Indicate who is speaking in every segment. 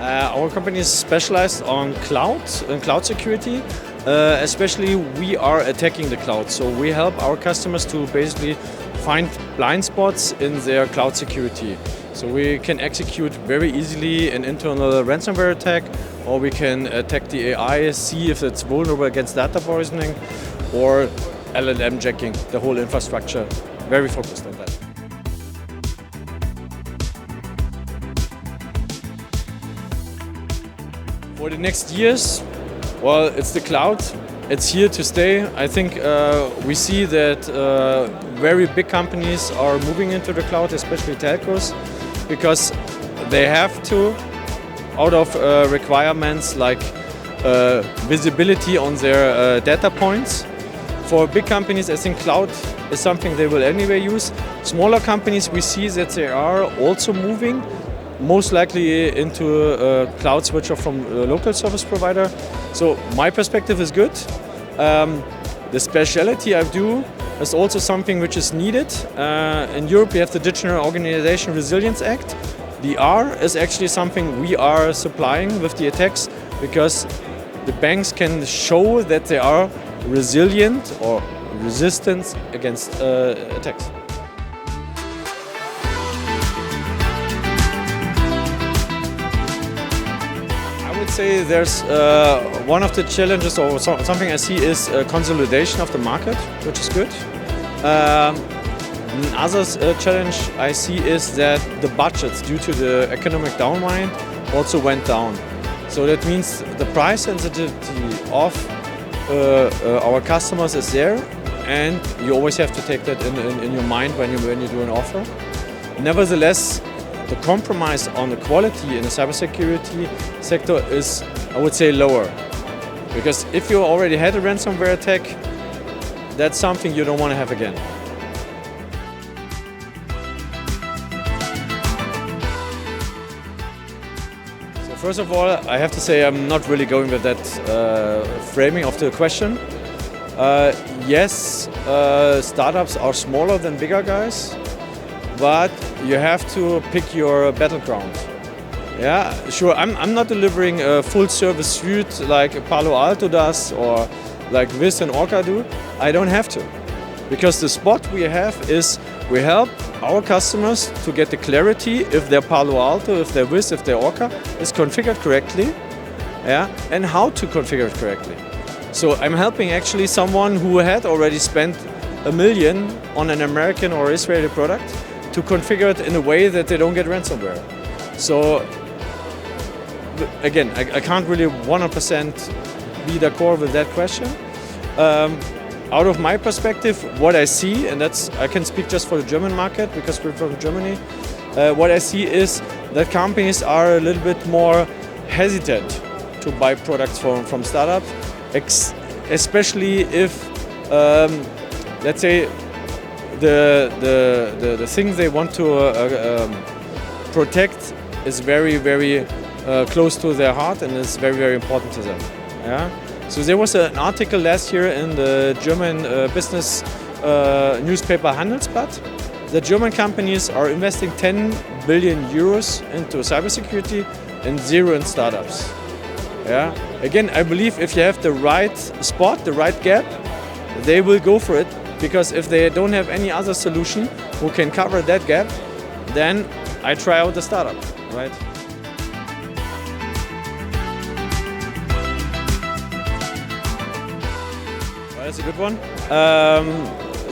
Speaker 1: Our company is specialized on cloud and cloud security. Especially we are attacking the cloud. So we help our customers to basically find blind spots in their cloud security. So we can execute very easily an internal ransomware attack, or we can attack the AI, see if it's vulnerable against data poisoning, or LLM jacking, the whole infrastructure. Very focused on that. For the next years, well, it's the cloud. It's here to stay. I think we see that very big companies are moving into the cloud, especially telcos, because they have to, out of requirements like visibility on their data points. For big companies, I think cloud is something they will anyway use. Smaller companies, we see that they are also moving, most likely into a cloud switcher from a local service provider. So my perspective is good. The speciality I do is also something which is needed. In Europe we have the Digital Organization Resilience Act. The R is actually something we are supplying with the attacks, because the banks can show that they are resilient or resistant against attacks. I would say there's one of the challenges, or something I see, is consolidation of the market, which is good. Another challenge I see is that the budgets, due to the economic downwind, also went down. So that means the price sensitivity of our customers is there, and you always have to take that in your mind when you do an offer. Nevertheless, the compromise on the quality in the cybersecurity sector is, I would say, lower. Because if you already had a ransomware attack, that's something you don't want to have again. So first of all, I have to say I'm not really going with that framing of the question. Yes, startups are smaller than bigger guys, but you have to pick your battleground. Yeah, sure, I'm not delivering a full service suite like Palo Alto does or like Wiz and Orca do. I don't have to. Because the spot we have is we help our customers to get the clarity if their Palo Alto, if their Wiz, if their Orca is configured correctly, yeah, and how to configure it correctly. So I'm helping actually someone who had already spent $1 million on an American or Israeli product to configure it in a way that they don't get ransomware. So again, I can't really 100% be d'accord with that question. Out of my perspective, what I see, and I can speak just for the German market because we're from Germany, what I see is that companies are a little bit more hesitant to buy products from startups, especially if, let's say, the thing they want to protect is very, very close to their heart and is very, very important to them. Yeah? So there was an article last year in the German business newspaper Handelsblatt. The German companies are investing 10 billion euros into cybersecurity and zero in startups. Yeah? Again, I believe if you have the right spot, the right gap, they will go for it. Because if they don't have any other solution who can cover that gap, then I try out the startup, right? Well, that's a good one.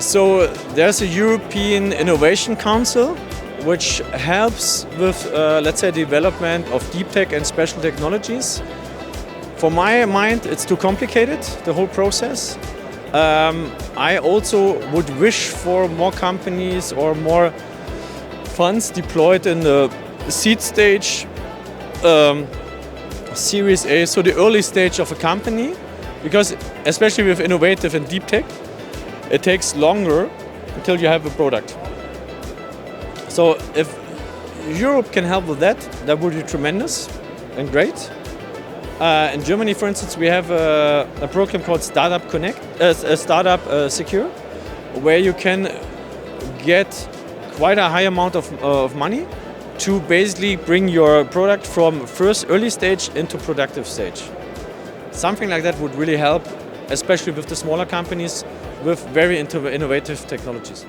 Speaker 1: So there's a European Innovation Council which helps with, let's say, development of deep tech and special technologies. For my mind, it's too complicated, the whole process. I also would wish for more companies or more funds deployed in the seed stage, Series A, so the early stage of a company, because especially with innovative and deep tech, it takes longer until you have a product. So if Europe can help with that, that would be tremendous and great. In Germany, for instance, we have a program called Startup Connect, Startup Secure, where you can get quite a high amount of money to basically bring your product from first early stage into productive stage. Something like that would really help, especially with the smaller companies with very innovative technologies.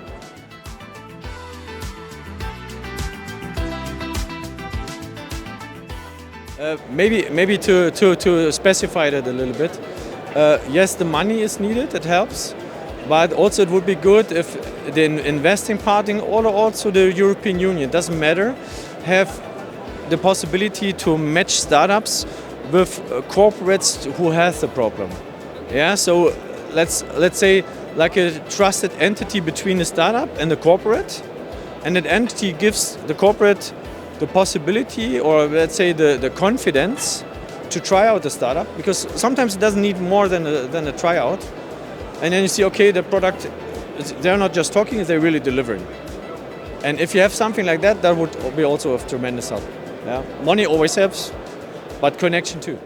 Speaker 1: Maybe to specify that a little bit. Yes, the money is needed, it helps, but also it would be good if the investing party or also the European Union, doesn't matter, have the possibility to match startups with corporates who have the problem. Yeah, so let's say like a trusted entity between the startup and the corporate, and that entity gives the corporate the possibility, or let's say the confidence to try out the startup, because sometimes it doesn't need more than a tryout. And then you see, okay, the product, they're not just talking, they're really delivering. And if you have something like that, that would be also of tremendous help. Yeah? Money always helps, but connection too.